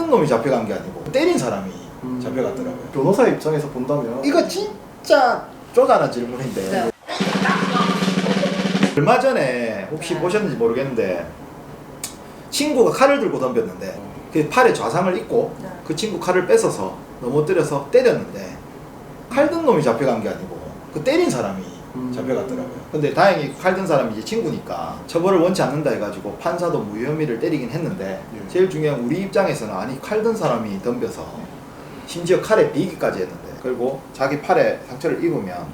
칼든 놈이 잡혀간 게 아니고 때린 사람이 잡혀갔더라고요. 변호사 입장에서 본다면 이거 진짜 쪼잔한 질문인데 네. 얼마 전에 혹시 네. 보셨는지 모르겠는데 친구가 칼을 들고 덤볐는데 그 팔에 좌상을 입고 네. 그 친구 칼을 뺏어서 넘어뜨려서 때렸는데 칼든 놈이 잡혀간 게 아니고 그 때린 사람이 잡혀갔더라고요. 근데 다행히 칼든 사람이 이제 친구니까 처벌을 원치 않는다 해가지고 판사도 무혐의를 때리긴 했는데 예. 제일 중요한 우리 입장에서는 아니 칼든 사람이 덤벼서 심지어 칼에 비기까지 했는데 그리고 자기 팔에 상처를 입으면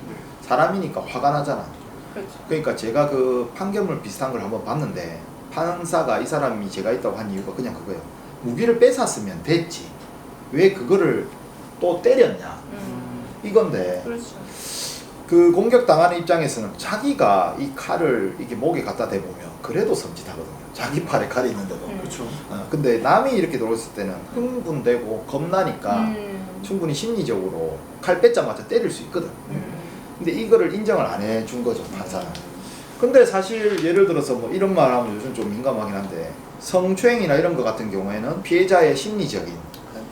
사람이니까 화가 나잖아. 그렇죠. 그러니까 제가 그 판결문 비슷한 걸 한번 봤는데 판사가 이 사람이 죄가 있다고 한 이유가 그냥 그거예요. 무기를 뺏었으면 됐지 왜 그거를 또 때렸냐 이건데 그렇죠. 그 공격당하는 입장에서는 자기가 이 칼을 이렇게 목에 갖다 대보면 그래도 섬찟하거든요. 자기 팔에 칼이 있는데도. 그렇죠. 근데 남이 이렇게 들어왔을 때는 흥분되고 겁나니까 충분히 심리적으로 칼 뺏자마자 때릴 수 있거든. 근데 이거를 인정을 안 해준 거죠, 판사는. 근데 사실 예를 들어서 뭐 이런 말 하면 요즘 좀 민감하긴 한데 성추행이나 이런 거 같은 경우에는 피해자의 심리적인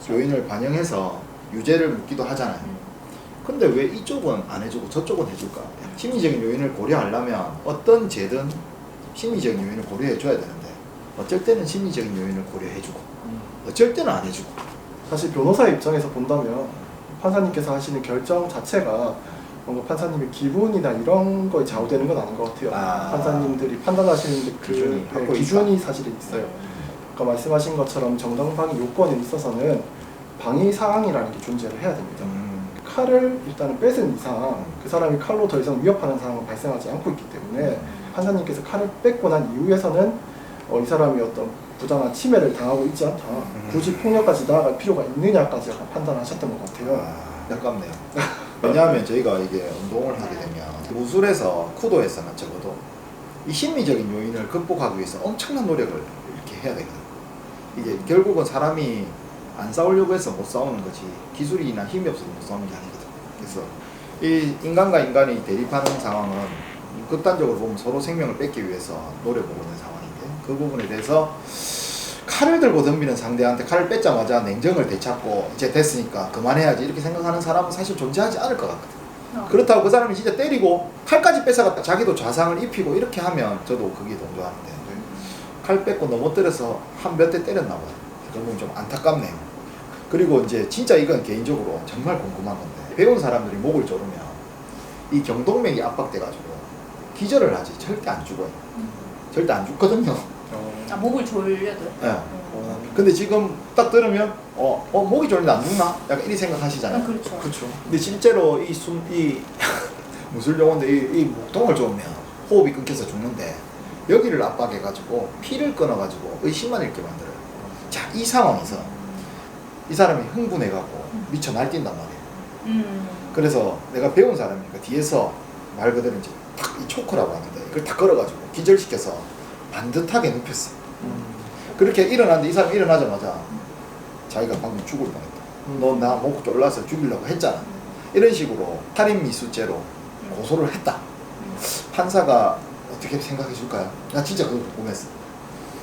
요인을 반영해서 유죄를 묻기도 하잖아요. 근데 왜 이쪽은 안 해주고 저쪽은 해줄까? 심리적인 요인을 고려하려면 어떤 죄든 심리적인 요인을 고려해줘야 되는데 어쩔 때는 심리적인 요인을 고려해주고 어쩔 때는 안 해주고. 사실 변호사 입장에서 본다면 판사님께서 하시는 결정 자체가 뭔가 판사님의 기분이나 이런 거에 좌우되는 건 아닌 것 같아요. 판사님들이 판단하시는 기준이 그 기준이 사실은 있어요. 아까 말씀하신 것처럼 정당방위 요건에 있어서는 방위 사항이라는 게 존재를 해야 됩니다. 칼을 일단은 뺏은 이상 그 사람이 칼로 더 이상 위협하는 상황은 발생하지 않고 있기 때문에 판사님께서 칼을 뺏고 난 이후에서는 이 사람이 어떤 부당한 침해를 당하고 있지 않다. 굳이 폭력까지 나아갈 필요가 있느냐까지 약간 판단하셨던 것 같아요. 아깝네요. 왜냐하면 저희가 이게 운동을 하게 되면 무술에서 쿠도에서는 적어도 이 심리적인 요인을 극복하기 위해서 엄청난 노력을 이렇게 해야 되거든요. 이게 결국은 사람이 안 싸우려고 해서 못 싸우는 거지 기술이나 힘이 없어서 못 싸우는 게 아니거든. 그래서 이 인간과 인간이 대립하는 상황은 극단적으로 보면 서로 생명을 뺏기 위해서 노려보고 있는 상황인데 그 부분에 대해서 칼을 들고 덤비는 상대한테 칼을 뺏자마자 냉정을 되찾고 이제 됐으니까 그만해야지 이렇게 생각하는 사람은 사실 존재하지 않을 것 같거든. 그렇다고 그 사람이 진짜 때리고 칼까지 뺏어갔다 자기도 좌상을 입히고 이렇게 하면 저도 그게 동조하는데 칼 뺏고 넘어뜨려서 한 몇 대 때렸나 봐요. 그 부분 좀 안타깝네요. 그리고 이제 진짜 이건 개인적으로 정말 궁금한 건데 배운 사람들이 목을 조르면 이 경동맥이 압박돼가지고 기절을 하지 절대 안 죽어요. 절대 안 죽거든요. 목을 졸려도. 네. 근데 지금 딱 들으면 목이 졸리는데 안 죽나? 약간 이리 생각하시잖아요. 그렇죠. 그렇죠. 근데 실제로 이 무술 용어인데 이 목통을 조으면 호흡이 끊겨서 죽는데 여기를 압박해가지고 피를 끊어가지고 의심만 잃게 만들어요. 자, 이 상황에서 이 사람이 흥분해갖고 미쳐 날뛴단 말이에요. 그래서 내가 배운 사람이니까 뒤에서 말 그대로 이제 탁 이 초크라고 하는데 이걸 탁 걸어가지고 기절시켜서 반듯하게 눕혔어. 그렇게 일어났는데 이 사람이 일어나자마자 자기가 방금 죽을 뻔했다. 너 나 목 졸라서 죽이려고 했잖아. 이런 식으로 살인미수죄로 고소를 했다. 판사가 어떻게 생각해 줄까요? 나 진짜 그거 궁금했어.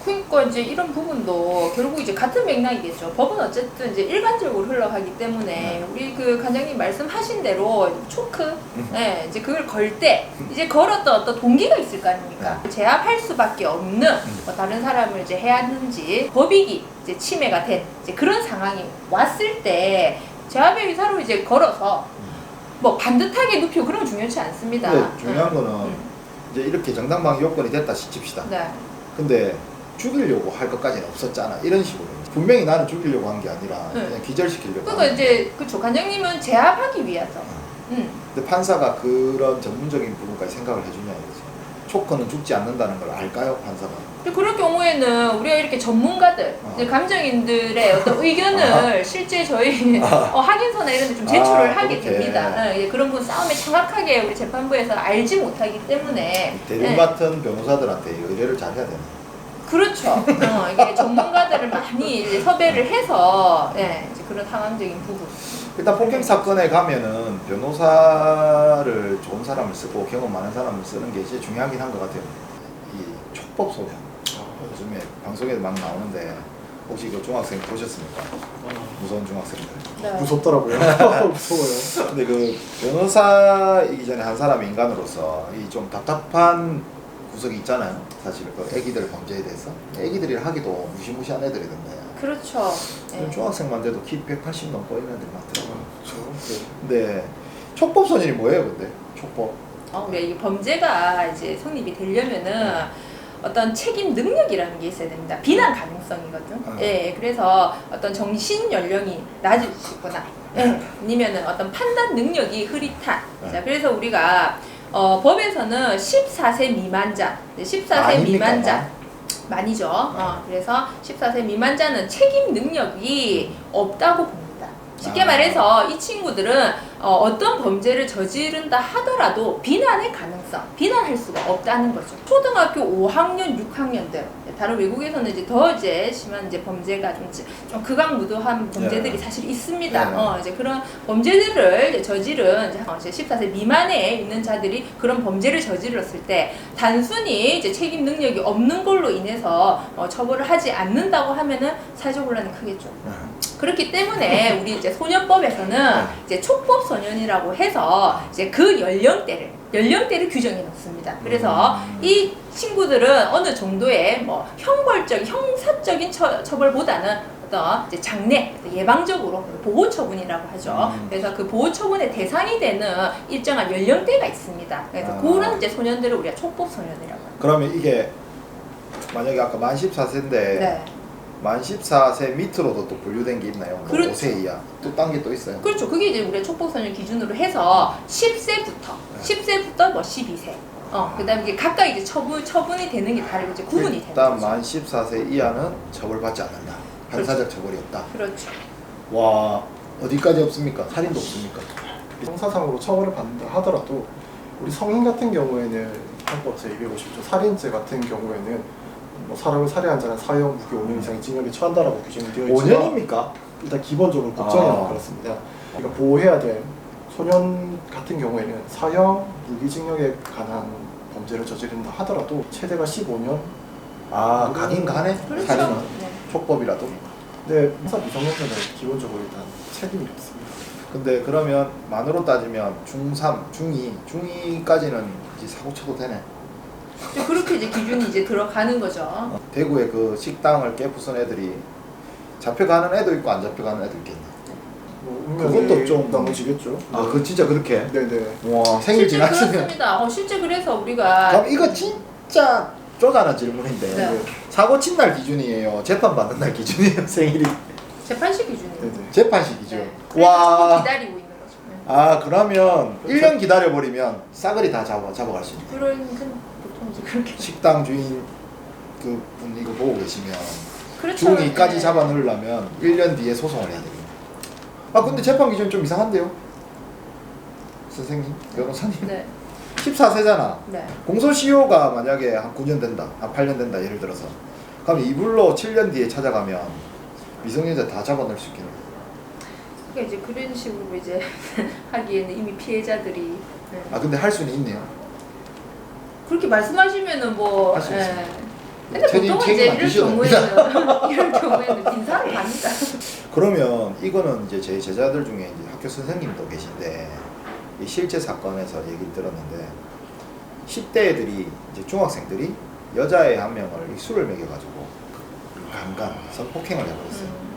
그러니까 이제 이런 부분도 결국 이제 같은 맥락이겠죠. 법은 어쨌든 이제 일반적으로 흘러가기 때문에 우리 그 관장님 말씀하신 대로 초크, 네, 이제 그걸 걸 때 이제 걸었던 어떤 동기가 있을 거 아닙니까? 제압할 수밖에 없는 뭐 다른 사람을 이제 해야하는지 법익이 이제 침해가 된 이제 그런 상황이 왔을 때 제압의 의사로 이제 걸어서 뭐 반듯하게 눕히고 그런 건 중요치 않습니다. 근데 중요한 거는 이제 이렇게 정당방위 요건이 됐다 칩시다. 네. 근데 죽이려고 할 것까지는 없었잖아. 이런 식으로. 분명히 나는 죽이려고 한 게 아니라 그냥 기절시키려고. 그러니까 이제 그쵸. 관장님은 제압하기 위해서. 근데 판사가 그런 전문적인 부분까지 생각을 해주냐 이거지. 초커는 죽지 않는다는 걸 알까요, 판사가? 그럴 경우에는 우리가 이렇게 전문가들, 이제 감정인들의 어떤 의견을 실제 저희 확인서나 이런 데 좀 제출을 하게 그렇게. 됩니다. 그런 분 싸움에 정확하게 우리 재판부에서 알지 못하기 때문에 대리인 같은 변호사들한테 의뢰를 잘 해야 되나? 그렇죠. 이게 전문가들을 많이 이제 섭외를 해서 이제 그런 상황적인 부분. 일단 폭행 사건에 가면은 변호사를 좋은 사람을 쓰고 경험 많은 사람을 쓰는 게 제일 중요하긴 한 것 같아요. 이 촉법 소년 요즘에 방송에도 막 나오는데 혹시 그 중학생 보셨습니까? 무서운 중학생들. 네. 무섭더라고요. 무서워요. 근데 그 변호사이기 전에 한 사람의 인간으로서 이 좀 답답한 구석이 있잖아요. 사실 그 애기들 범죄에 대해서 애기들이 하기도 무시무시한 애들이던데. 그렇죠. 네. 중학생만 돼도 키 180 넘고 있는 애들 많더라고요. 그렇죠. 근데 촉법소년이 뭐예요, 근데? 촉법. 우리가 이 범죄가 이제 성립이 되려면은 어떤 책임 능력이라는 게 있어야 됩니다. 비난 가능성이거든. 예, 그래서 어떤 정신 연령이 낮을 수 있거나, 예, 아니면은 어떤 판단 능력이 흐릿한. 자, 그래서 우리가 법에서는 14세 미만자, 14세 미만자. 많이죠. 그래서 14세 미만자는 책임 능력이 없다고 봅니다. 쉽게 말해서 이 친구들은 어떤 범죄를 저지른다 하더라도 비난의 가능성, 비난할 수가 없다는 거죠. 초등학교 5학년, 6학년들, 다른 외국에서는 이제 더 이제 심한 이제 범죄가 좀 극악무도한 범죄들이 네. 사실 있습니다. 네. 이제 그런 범죄들을 이제 저지른 이제 14세 미만에 있는 자들이 그런 범죄를 저질렀을 때 단순히 이제 책임 능력이 없는 걸로 인해서 처벌을 하지 않는다고 하면은 사회적 혼란이 크겠죠. 그렇기 때문에 우리 이제 소년법에서는 이제 촉법 소년이라고 해서 이제 그 연령대를 규정해 놓습니다. 그래서 이 친구들은 어느 정도의 뭐 형사적인 처벌보다는 어떤 이제 장래, 예방적으로 보호 처분이라고 하죠. 그래서 그 보호 처분의 대상이 되는 일정한 연령대가 있습니다. 그래서 그런 이제 소년들을 우리가 촉법 소년이라고 합니다. 그러면 이게 만약에 아까 만 14세인데 네. 만 14세 밑으로도 또 분류된 게 있나요? 뭐 그렇죠. 5세 이하 또 딴 게 또 있어요? 그렇죠. 그게 이제 우리가 촉법소년 기준으로 해서 10세부터 뭐 12세. 그다음에 이게 각각 이제 처분이 되는 게 다르고 이제 구분이 되는 일단 거죠. 만 14세 이하는 처벌받지 않는다. 반사적 처벌이 없다. 그렇죠. 와 어디까지 없습니까? 살인도 없습니까? 형사상으로 처벌을 받는다 하더라도 우리 성인 같은 경우에는 헌법 제250조 살인죄 같은 경우에는 뭐 사람을 살해한 자는 사형, 무기 5년 이상의 징역에 처한다라고 규정이 되어 있지만 5년입니까? 일단 기본적으로 법정에는 그렇습니다. 그러니까 보호해야 될 소년 같은 경우에는 사형, 무기징역에 관한 범죄를 저지른다 하더라도 최대가 15년. 아 가긴 가네? 그렇죠. 살인은 네. 촉법이라도. 근데 형사 미성년자는 기본적으로 일단 책임이 없습니다. 근데 그러면 만으로 따지면 중3, 중2까지는 이제 사고 쳐도 되네. 이제 그렇게 이제 기준이 이제 들어가는 거죠. 대구의 그 식당을 깨부순 애들이 잡혀가는 애도 있고 안 잡혀가는 애도 있겠네. 뭐 그것도 좀 나눠지겠죠. 아, 그 진짜 그렇게? 네네. 와, 생일 실제 지났으면. 그렇습니다. 실제 그래서 우리가 그럼 이거 진짜 쪼잔한 질문인데 네. 사고 친 날 기준이에요? 재판 받는 날 기준이에요? 생일이? 재판식 기준이에요. 네네. 재판식 기준. 네. 그래서 와. 기다리고 있는 거죠. 네. 아, 그러면 1년 기다려버리면 싸그리 다 잡아갈 수 있네. 그런 보통 이제 그렇게 식당 주인 그 분 이거 보고 계시면 그렇죠. 중2까지 네. 잡아 넣으려면 1년 뒤에 소송을 해야 되거든요. 아, 근데 재판 기준 좀 이상한데요? 선생님, 변호사님. 네. 14세잖아. 네. 공소시효가 만약에 한 9년 된다, 한 8년 된다, 예를 들어서. 그럼 이불로 7년 뒤에 찾아가면 미성년자 다 잡아넣을 수 있겠네. 그러니까 이제 그런 식으로 이제 하기에는 이미 피해자들이 네. 아, 근데 할 수는 있네요. 그렇게 말씀하시면은 뭐 할수 예. 있습니다. 근데 책임 보통은 이제 안 이런 지셔도 경우에는 이런 경우에는 빈사람 갑니다. 그러면 이거는 이제 제 제자들 중에 이제 학교 선생님도 계신데 이 실제 사건에서 얘기를 들었는데 10대 애들이 이제 중학생들이 여자애 한 명을 이 술을 먹여가지고 강간, 성폭행을 해버렸어요.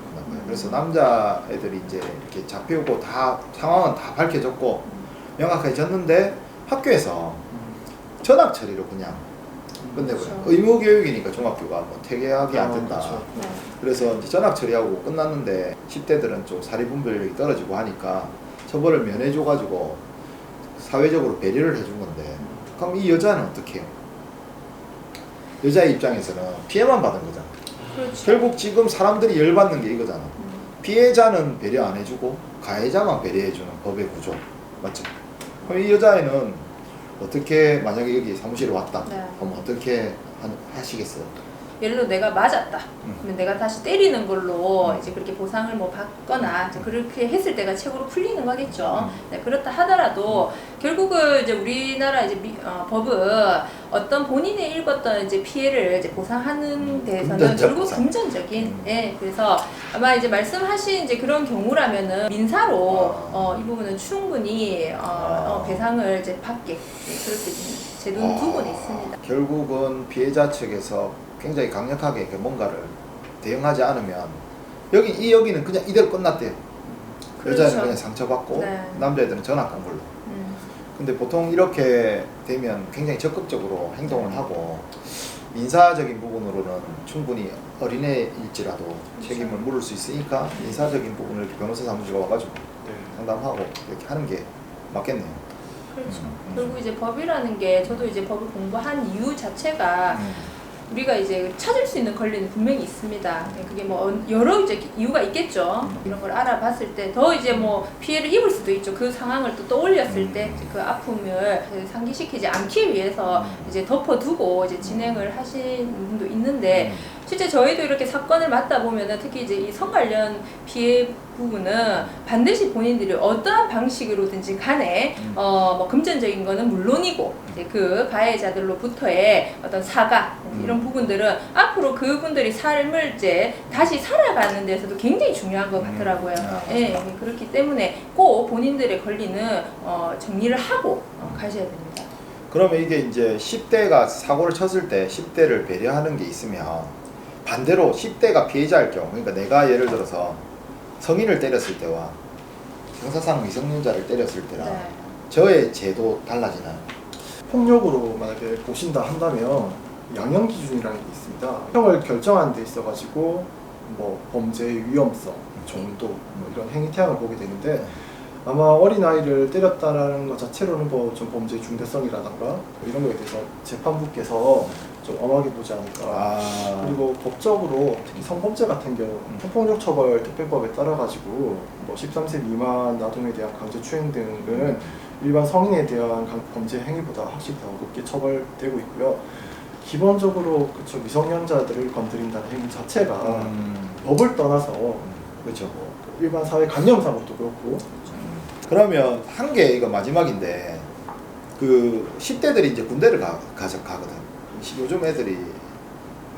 그래서 남자 애들이 이제 이렇게 잡히고 다 상황은 다 밝혀졌고 명확하게 졌는데 학교에서 전학 처리로 그냥 끝내버려요. 그렇죠. 의무 교육이니까 중학교가 뭐 퇴계하기 안 된다. 그렇죠. 네. 그래서 이제 전학 처리하고 끝났는데 10대들은 좀 사리분별력이 떨어지고 하니까 처벌을 면해줘가지고 사회적으로 배려를 해준 건데 그럼 이 여자는 어떻게 해요? 여자의 입장에서는 피해만 받은 거잖아. 그렇죠. 결국 지금 사람들이 열받는 게 이거잖아. 피해자는 배려 안 해주고 가해자만 배려해주는 법의 구조 맞죠? 그럼 이 여자애는 어떻게 만약에 여기 사무실에 왔다 네. 그럼 어떻게 하시겠어요? 예를 들어 내가 맞았다. 그러면 내가 다시 때리는 걸로 이제 그렇게 보상을 뭐 받거나 이제 그렇게 했을 때가 최고로 풀리는 거겠죠. 네, 그렇다 하더라도 결국은 이제 우리나라 이제 법은 어떤 본인이 일궜던 이제 피해를 이제 보상하는 데에서는 금전적 결국 보상. 금전적인, 예, 그래서 아마 이제 말씀하신 이제 그런 경우라면은 민사로 이 부분은 충분히 배상을 이제 받게, 네, 그렇게 제도는 두고 있습니다. 결국은 피해자 측에서 굉장히 강력하게 이렇게 뭔가를 대응하지 않으면 여기는 그냥 이대로 끝났대요. 그렇죠. 여자는 그냥 상처받고 네. 남자애들은 전학 간 걸로. 근데 보통 이렇게 되면 굉장히 적극적으로 행동을 하고 민사적인 부분으로는 충분히 어린애일지라도 책임을 물을 수 있으니까 민사적인 부분을 이렇게 변호사 사무실에 와가지고 네. 상담하고 이렇게 하는 게 맞겠네요. 그렇죠. 그리고 이제 법이라는 게 저도 이제 법을 공부한 이유 자체가 우리가 이제 찾을 수 있는 권리는 분명히 있습니다. 그게 뭐 여러 이제 이유가 있겠죠. 이런 걸 알아봤을 때 더 이제 뭐 피해를 입을 수도 있죠. 그 상황을 또 떠올렸을 때 그 아픔을 상기시키지 않기 위해서 이제 덮어두고 이제 진행을 하시는 분도 있는데 실제 저희도 이렇게 사건을 맡다 보면은 특히 이제 이 성 관련 피해 부분은 반드시 본인들이 어떠한 방식으로든지 간에 뭐 금전적인 거는 물론이고 이제 그 가해자들로부터의 어떤 사과 이런 부분들은 앞으로 그분들이 삶을 이제 다시 살아가는 데서도 굉장히 중요한 것 같더라고요. 예, 그렇기 때문에 꼭 본인들의 권리는 정리를 하고 가셔야 됩니다. 그러면 이게 이제 10대가 사고를 쳤을 때 10대를 배려하는 게 있으면 반대로 10대가 피해자일 경우, 그러니까 내가 예를 들어서 성인을 때렸을 때와 형사상 미성년자를 때렸을 때랑 네. 저의 제도 달라지나요? 폭력으로 만약에 보신다 한다면 양형 기준이라는 게 있습니다. 형을 결정하는 데 있어가지고 뭐 범죄의 위험성, 정도 뭐 이런 행위 태양을 보게 되는데 아마 어린아이를 때렸다는 것 자체로는 뭐 좀 범죄의 중대성이라던가 뭐 이런 거에 대해서 재판부께서 좀 엄하게 보지 않을까. 그리고 법적으로 특히 성범죄 같은 경우 성폭력처벌특별법에 따라 가지고 뭐 13세 미만 아동에 대한 강제추행 등은 일반 성인에 대한 범죄 행위보다 확실히 더 높게 처벌되고 있고요. 기본적으로 그쵸, 미성년자들을 건드린다는 행위 자체가 법을 떠나서 그렇죠. 일반 사회 관념상으로도 그렇고. 그러면 한 개 이거 마지막인데 그 10대들이 이제 군대를 가거든. 요즘 애들이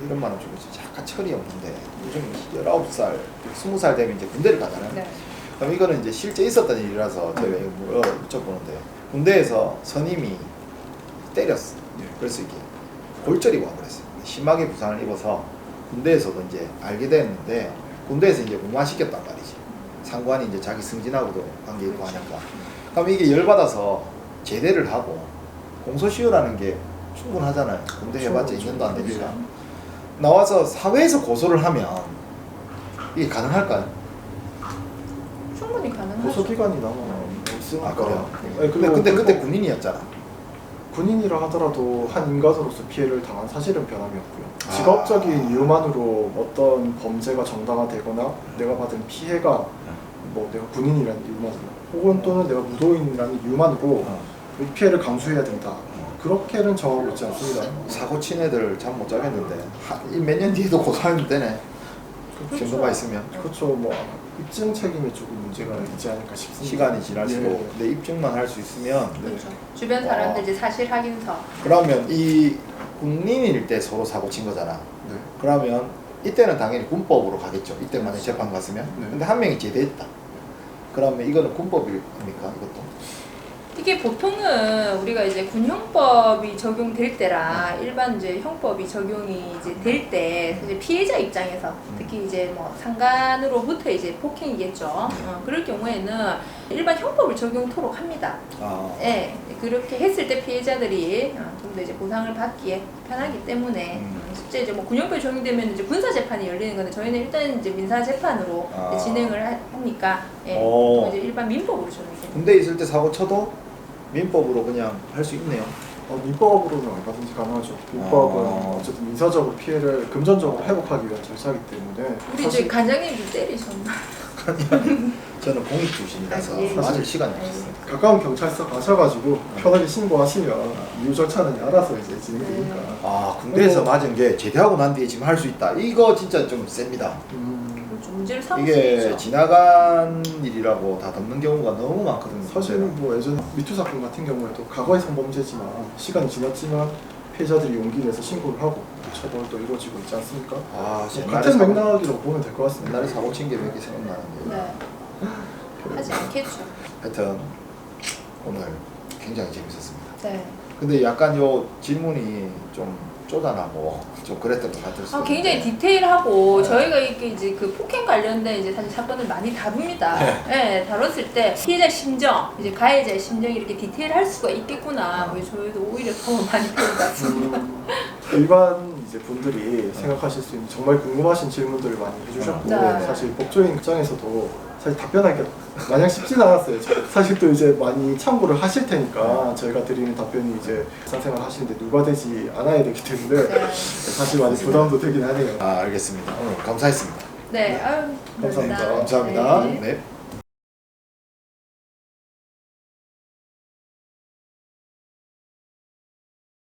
이런 말은 좀 약간 철이 없는데 요즘 19살, 20살 되면 이제 군대를 가잖아요. 네. 그럼 이거는 이제 실제 있었던 일이라서 제가 이거 여쭤보는데 군대에서 선임이 때렸어. 그래서 이게 골절이 와버렸어요. 심하게 부상을 입어서 군대에서도 이제 알게 됐는데 군대에서 이제 무마시켰단 말이지. 상관이 이제 자기 승진하고도 관계 있고 하니까. 그럼 이게 열받아서 제대를 하고 공소시효라는 게 충분하잖아요. 군대 해봤자 2년도 안 되니까. 나와서 사회에서 고소를 하면 이게 가능할까요? 충분히 가능하죠. 고소기간이 남아 있으니까. 그래요? 네, 근데 그때 군인이었잖아. 군인이라 하더라도 한 인가서로서 피해를 당한 사실은 변함이 없고요. 직업적인 이유만으로 어떤 범죄가 정당화되거나 내가 받은 피해가 뭐 내가 군인이라는 이유만으로 혹은 또는 내가 무도인이라는 이유만으로 이 피해를 감수해야 된다. 그렇게는 정하고 있지 않습니다. 사고 친 애들 잠 못 자겠는데 몇 년 뒤에도 고소하면 되네. 그 정도가 있으면 그렇죠. 뭐 입증 책임에 조금 문제가 있지 않을까 싶습니다. 시간이 지날수록 예. 근데 입증만 할 수 있으면 그렇죠. 주변 사람들 이제 사실 확인서. 그러면 이 군인일 때 서로 사고 친 거잖아. 네. 그러면 이때는 당연히 군법으로 가겠죠. 이때 만약 재판 갔으면. 네. 근데 한 명이 제대했다. 그러면 이거는 군법입니까? 이것도? 이게 보통은 우리가 이제 군형법이 적용될 때랑 일반 이제 형법이 적용이 이제 될 때 이제 피해자 입장에서 특히 이제 뭐 상간으로부터 이제 폭행이겠죠. 그럴 경우에는 일반 형법을 적용토록 합니다. 예, 그렇게 했을 때 피해자들이 좀 더 이제 보상을 받기에 편하기 때문에 실제 이제 뭐 군형법이 적용되면 이제 군사 재판이 열리는 건데 저희는 일단 이제 민사 재판으로 이제 진행을 하니까 예, 보통 이제 일반 민법으로 적용됩니다. 군대 있을 때 사고 쳐도 민법으로 그냥 할 수 있네요. 민법으로는 얼마든지 가능하죠. 민법은 어쨌든 민사적으로 피해를 금전적으로 회복하기 위한 절차이기 때문에 우리 이제 간장님 좀 때리셨나? 저는 공익 출신이라서 예. 맞을 시간이 없었어요. 가까운 경찰서 가셔가지고 편하게 신고하시면 이후 절차는 알아서 이제 진행되니까. 아 군대에서 맞은 게 제대하고 난 뒤에 지금 할 수 있다. 이거 진짜 좀 셉니다. 그렇죠. 문제를 삼을 수 이게 있죠. 지나간 일이라고 다 덮는 경우가 너무 많거든요. 사실은 뭐 예전 미투 사건 같은 경우에도 과거의 성범죄지만 시간이 지났지만 피해자들이 용기 내서 신고를 하고 처벌도 이루어지고 있지 않습니까? 아, 뭐 옛날에 같은 사고- 맥락이라고 보면 될 것 같습니다. 옛날에 사고 친 게 몇 개 생각나는데. 네. 하지 않겠죠. 하여튼 오늘 굉장히 재밌었습니다. 네. 근데 약간 요 질문이 좀 쪼잔하고 좀 그랬던 것 같았어요. 굉장히 디테일하고 저희가 이렇게 이제 그 폭행 관련된 이제 사실 사건을 많이 다룹니다. 네, 다뤘을 때 피해자 심정, 이제 가해자의 심정이 이렇게 디테일할 수가 있겠구나. 뭐 저희도 오히려 더 많이 배운 것 같습니다. 일반 이제 분들이 생각하실 수 있는 정말 궁금하신 질문들을 많이 해주셨고 네. 사실 법조인 입장에서도 사실 답변하기가 마냥 쉽진 않았어요. 사실 또 이제 많이 참고를 하실 테니까 저희가 드리는 답변이 이제 일상생활 하시는데 누가 되지 않아야 되기 때문에 네. 사실 많이 부담도 되긴 하네요. 아 알겠습니다. 오늘 감사했습니다. 네, 아유, 감사합니다. 감사합니다. 네. 네.